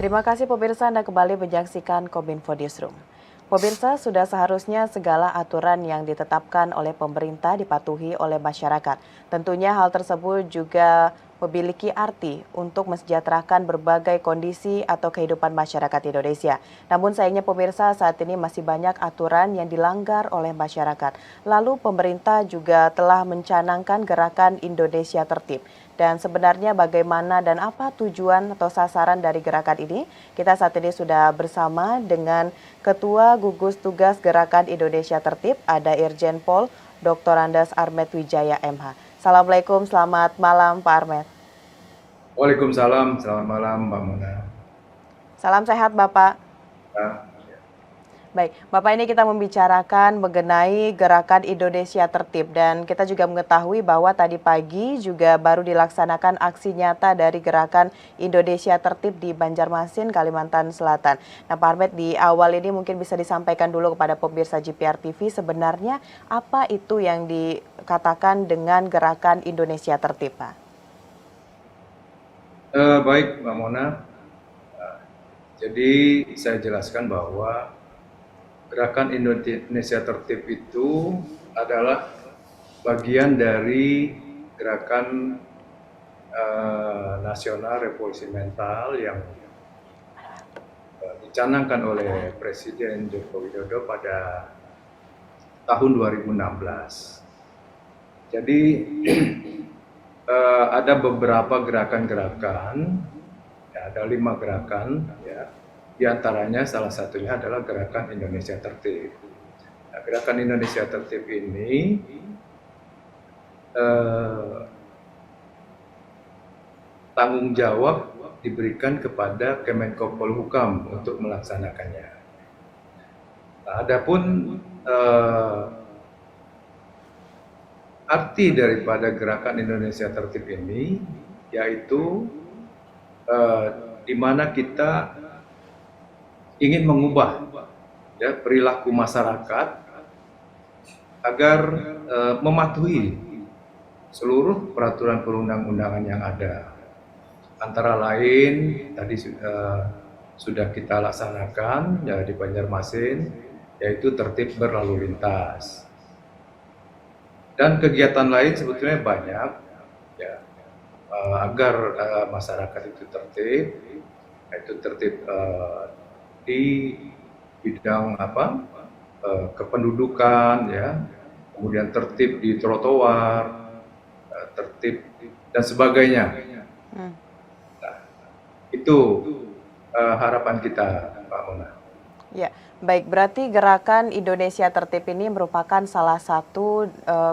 Terima kasih pemirsa Anda kembali menyaksikan Kominfo Newsroom. Pemirsa, sudah seharusnya segala aturan yang ditetapkan oleh pemerintah dipatuhi oleh masyarakat. Tentunya hal tersebut juga memiliki arti untuk mensejahterakan berbagai kondisi atau kehidupan masyarakat Indonesia. Namun sayangnya pemirsa, saat ini masih banyak aturan yang dilanggar oleh masyarakat. Lalu pemerintah juga telah mencanangkan gerakan Indonesia Tertib. Dan sebenarnya bagaimana dan apa tujuan atau sasaran dari gerakan ini? Kita saat ini sudah bersama dengan Ketua Gugus Tugas Gerakan Indonesia Tertib, ada Irjen Pol Dr. Andes Armet Wijaya MH. Assalamualaikum, selamat malam Pak Armet. Waalaikumsalam, selamat malam Mbak Mona. Salam sehat Bapak. Ya. Baik, Bapak, ini kita membicarakan mengenai Gerakan Indonesia Tertib dan kita juga mengetahui bahwa tadi pagi juga baru dilaksanakan aksi nyata dari Gerakan Indonesia Tertib di Banjarmasin, Kalimantan Selatan. Nah, Pak Armet, di awal ini mungkin bisa disampaikan dulu kepada pemirsa GPR TV sebenarnya apa itu yang dikatakan dengan Gerakan Indonesia Tertib, Pak? Baik Mbak Mona, jadi saya jelaskan bahwa Gerakan Indonesia Tertib itu adalah bagian dari gerakan nasional revolusi mental yang dicanangkan oleh Presiden Joko Widodo pada tahun 2016. Jadi ada beberapa gerakan-gerakan, ya, ada 5 gerakan, ya. Di antaranya salah satunya adalah Gerakan Indonesia Tertib. Nah, Gerakan Indonesia Tertib ini tanggung jawab diberikan kepada Kemenko Polhukam untuk melaksanakannya. Nah, adapun arti daripada Gerakan Indonesia Tertib ini yaitu di mana kita ingin mengubah ya, perilaku masyarakat agar mematuhi seluruh peraturan perundang-undangan yang ada. Antara lain tadi sudah kita laksanakan ya di Banjarmasin, yaitu tertib berlalu lintas. Dan kegiatan lain sebetulnya banyak ya, agar masyarakat itu tertib di bidang kependudukan ya, kemudian tertib di trotoar, tertib dan sebagainya. Nah, itu harapan kita, Pak Mona. Ya, baik. Berarti Gerakan Indonesia Tertib ini merupakan salah satu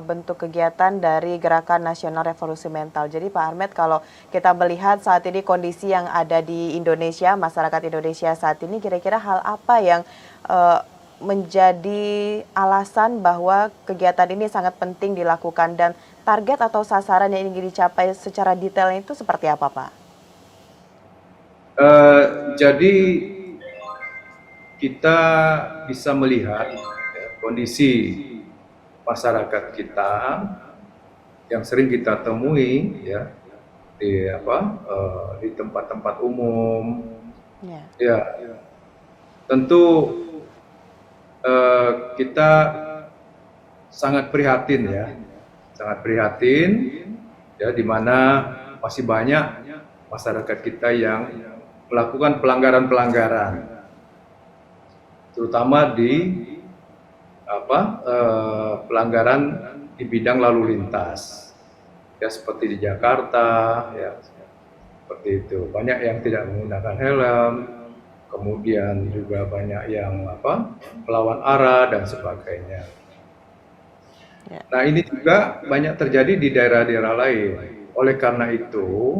bentuk kegiatan dari Gerakan Nasional Revolusi Mental. Jadi Pak Armet, kalau kita melihat saat ini kondisi yang ada di Indonesia, masyarakat Indonesia saat ini, kira-kira hal apa yang menjadi alasan bahwa kegiatan ini sangat penting dilakukan dan target atau sasaran yang ingin dicapai secara detail itu seperti apa, Pak? Jadi kita bisa melihat ya, kondisi masyarakat kita yang sering kita temui ya di tempat-tempat umum. Ya, tentu kita sangat prihatin ya, di mana masih banyak masyarakat kita yang melakukan pelanggaran-pelanggaran, terutama di pelanggaran di bidang lalu lintas ya, seperti di Jakarta ya, seperti itu banyak yang tidak menggunakan helm, kemudian juga banyak yang melawan arah dan sebagainya. Nah, ini juga banyak terjadi di daerah-daerah lain. Oleh karena itu,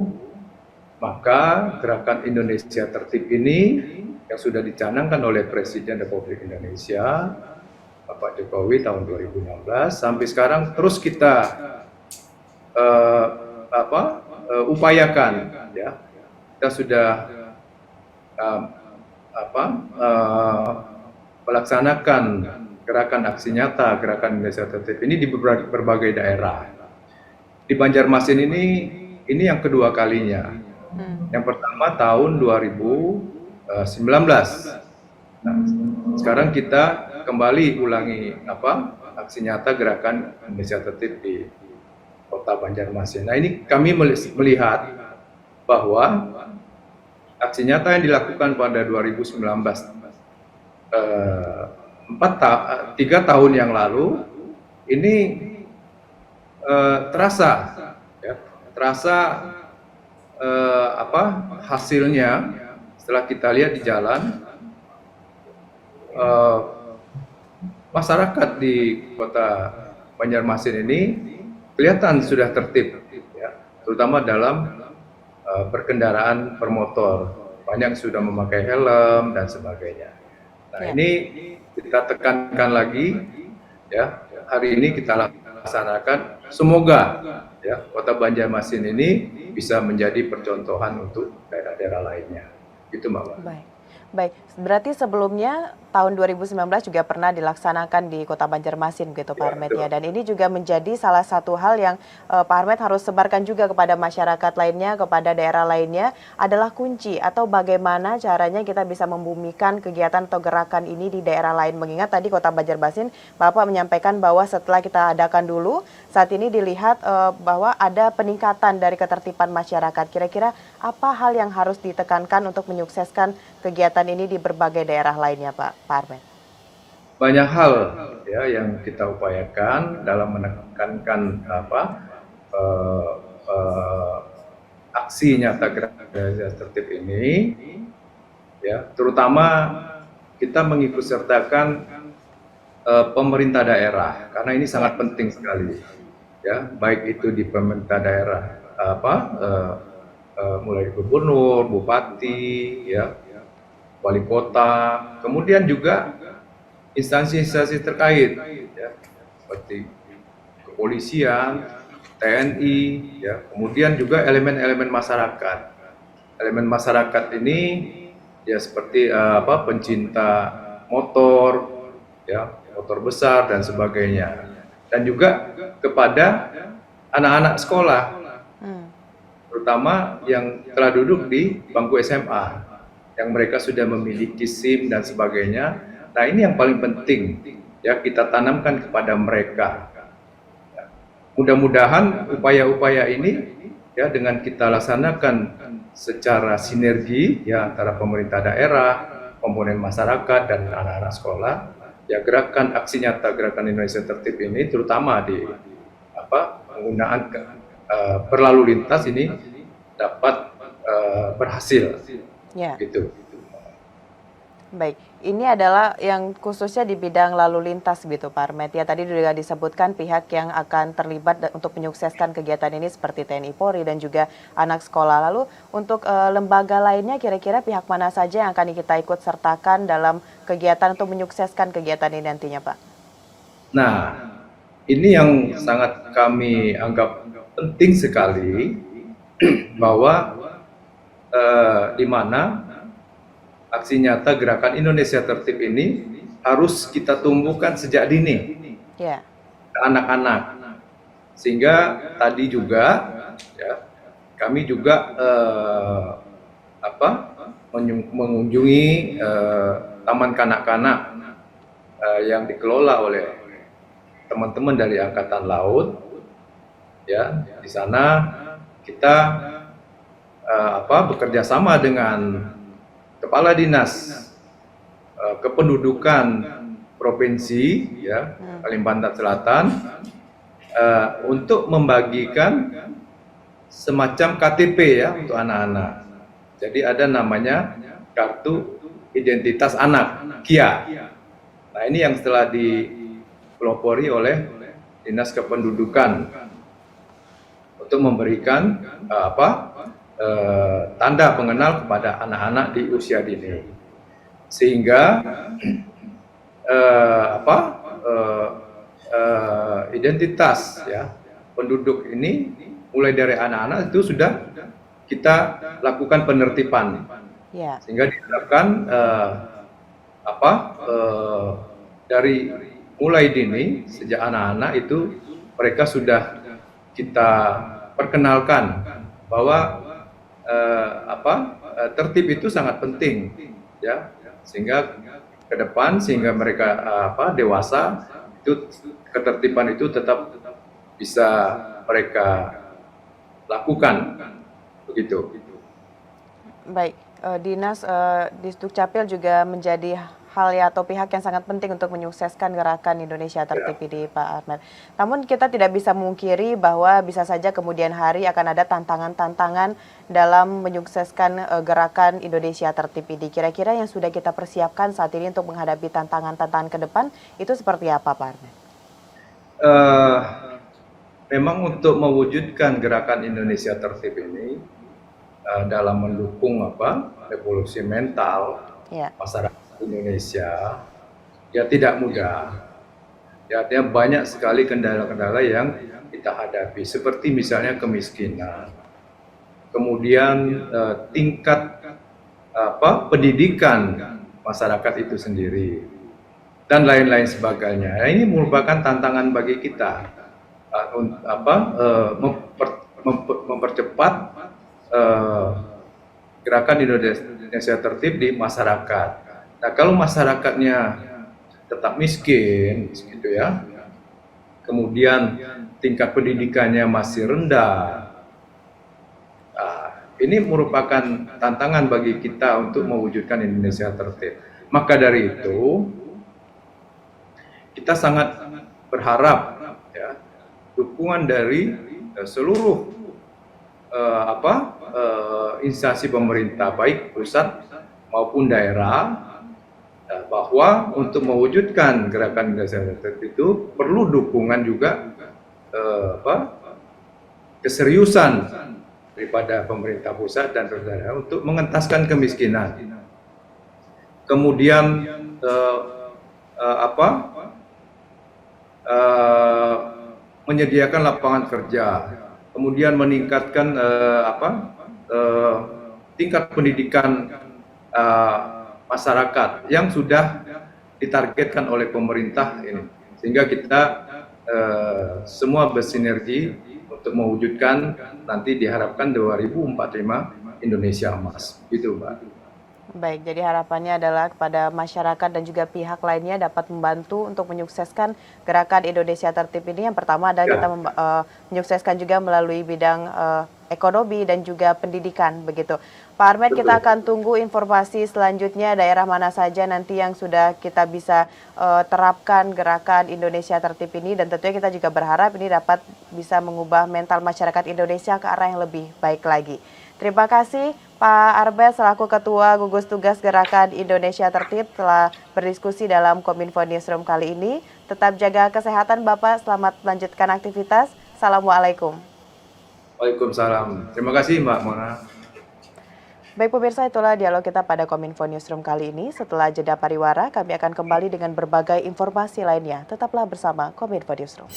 maka Gerakan Indonesia Tertib ini yang sudah dicanangkan oleh Presiden Republik Indonesia Bapak Jokowi tahun 2016 sampai sekarang terus kita upayakan ya. Kita sudah melaksanakan gerakan aksi nyata Gerakan Indonesia Tertib ini di berbagai daerah. Di Banjarmasin ini yang kedua kalinya. Yang pertama tahun 2016 19. Nah, sekarang kita kembali ulangi aksi nyata gerakan Indonesia Tertib di Kota Banjarmasin. Nah, ini kami melihat bahwa aksi nyata yang dilakukan pada 2019, 3 tahun yang lalu, ini terasa, ya, terasa hasilnya setelah kita lihat di jalan. Masyarakat di Kota Banjarmasin ini kelihatan sudah tertib, ya, terutama dalam berkendaraan bermotor. Banyak sudah memakai helm dan sebagainya. Nah, ini kita tekankan lagi, ya, hari ini kita laksanakan. Semoga, ya, Kota Banjarmasin ini bisa menjadi percontohan untuk daerah-daerah lainnya. Itu, Mbak. Baik, berarti sebelumnya tahun 2019 juga pernah dilaksanakan di Kota Banjarmasin gitu Pak Armet ya. Dan ini juga menjadi salah satu hal yang Pak Armet harus sebarkan juga kepada masyarakat lainnya, kepada daerah lainnya, adalah kunci atau bagaimana caranya kita bisa membumikan kegiatan atau gerakan ini di daerah lain. Mengingat tadi Kota Banjarmasin, Bapak menyampaikan bahwa setelah kita adakan dulu, saat ini dilihat bahwa ada peningkatan dari ketertiban masyarakat. Kira-kira apa hal yang harus ditekankan untuk menyukseskan kegiatan ini di berbagai daerah lainnya, Pak Armet? Banyak hal, ya, yang kita upayakan dalam menekankan aksi nyata gerakan tertib ini, ya, terutama kita mengikut sertakan pemerintah daerah, karena ini sangat penting sekali, ya, baik itu di pemerintah daerah mulai gubernur, bupati, ya, wali kota, kemudian juga instansi-instansi terkait, ya, seperti kepolisian, TNI, ya, kemudian juga elemen-elemen masyarakat. Elemen masyarakat ini, ya, seperti pencinta motor, ya, motor besar dan sebagainya, dan juga kepada anak-anak sekolah, terutama yang telah duduk di bangku SMA, yang mereka sudah memiliki SIM dan sebagainya. Nah, ini yang paling penting, ya, kita tanamkan kepada mereka. Mudah-mudahan upaya-upaya ini, ya, dengan kita laksanakan secara sinergi, ya, antara pemerintah daerah, komponen masyarakat dan anak-anak sekolah, ya, gerakan aksi nyata gerakan Indonesia Tertib ini, terutama di penggunaan berlalu lintas ini dapat berhasil. Ya. Gitu. Baik, ini adalah yang khususnya di bidang lalu lintas gitu Pak Armet. Ya, tadi juga disebutkan pihak yang akan terlibat untuk menyukseskan kegiatan ini seperti TNI Polri dan juga anak sekolah. Lalu untuk lembaga lainnya kira-kira pihak mana saja yang akan kita ikut sertakan dalam kegiatan untuk menyukseskan kegiatan ini nantinya Pak? Nah, ini yang sangat kami anggap penting sekali, bahwa di mana aksi nyata gerakan Indonesia Tertib ini harus kita tumbuhkan sejak dini, ya, anak-anak, sehingga tadi juga, ya, kami juga mengunjungi taman kanak-kanak yang dikelola oleh teman-teman dari Angkatan Laut, ya. Di sana kita bekerja sama dengan Kepala Dinas Kependudukan Provinsi, ya, Kalimantan Selatan, untuk membagikan semacam KTP, ya, untuk anak-anak. Jadi ada namanya kartu identitas anak, KIA. Nah, ini yang setelah dipelopori oleh Dinas Kependudukan untuk memberikan tanda pengenal kepada anak-anak di usia dini, sehingga identitas, ya, penduduk ini mulai dari anak-anak itu sudah kita lakukan penertiban, ya, sehingga diharapkan dari mulai dini sejak anak-anak itu mereka sudah kita perkenalkan bahwa tertib itu sangat penting, ya, sehingga ke depan sehingga mereka dewasa itu ketertiban itu tetap bisa mereka lakukan begitu. Baik, Disdukcapil juga menjadi hal atau pihak yang sangat penting untuk menyukseskan gerakan Indonesia Tertib ini, Pak Ahmad. Namun kita tidak bisa memungkiri bahwa bisa saja kemudian hari akan ada tantangan-tantangan dalam menyukseskan gerakan Indonesia Tertib ini. Kira-kira yang sudah kita persiapkan saat ini untuk menghadapi tantangan-tantangan ke depan itu seperti apa, Pak Ahmad? Memang untuk mewujudkan gerakan Indonesia Tertib ini dalam mendukung revolusi mental masyarakat Indonesia ya tidak mudah. Ya, artinya banyak sekali kendala-kendala yang kita hadapi seperti misalnya kemiskinan, kemudian tingkat pendidikan masyarakat itu sendiri dan lain-lain sebagainya. Nah, ini merupakan tantangan bagi kita mempercepat gerakan Indonesia Tertib di masyarakat. Nah, kalau masyarakatnya tetap miskin, gitu ya, kemudian tingkat pendidikannya masih rendah, ini merupakan tantangan bagi kita untuk mewujudkan Indonesia Tertib. Maka dari itu, kita sangat berharap ya, dukungan dari seluruh instansi pemerintah, baik pusat maupun daerah, bahwa untuk mewujudkan gerakan Indonesia Tertib itu perlu dukungan juga keseriusan daripada pemerintah pusat dan daerah untuk mengentaskan kemiskinan. Kemudian menyediakan lapangan kerja, kemudian meningkatkan tingkat pendidikan masyarakat yang sudah ditargetkan oleh pemerintah ini, sehingga kita semua bersinergi untuk mewujudkan nanti diharapkan 2045 Indonesia Emas, gitu Mbak. Baik, jadi harapannya adalah kepada masyarakat dan juga pihak lainnya dapat membantu untuk menyukseskan gerakan Indonesia Tertib ini. Yang pertama adalah kita menyukseskan juga melalui bidang ekonomi dan juga pendidikan, begitu. Pak Ahmad, kita akan tunggu informasi selanjutnya daerah mana saja nanti yang sudah kita bisa terapkan gerakan Indonesia Tertib ini, dan tentunya kita juga berharap ini dapat bisa mengubah mental masyarakat Indonesia ke arah yang lebih baik lagi. Terima kasih Pak Arbet selaku Ketua Gugus Tugas Gerakan Indonesia Tertib telah berdiskusi dalam Kominfo Newsroom kali ini. Tetap jaga kesehatan Bapak, selamat melanjutkan aktivitas. Assalamualaikum. Waalaikumsalam. Terima kasih Mbak Mona. Baik pemirsa, itulah dialog kita pada Kominfo Newsroom kali ini. Setelah jeda pariwara, kami akan kembali dengan berbagai informasi lainnya. Tetaplah bersama Kominfo Newsroom.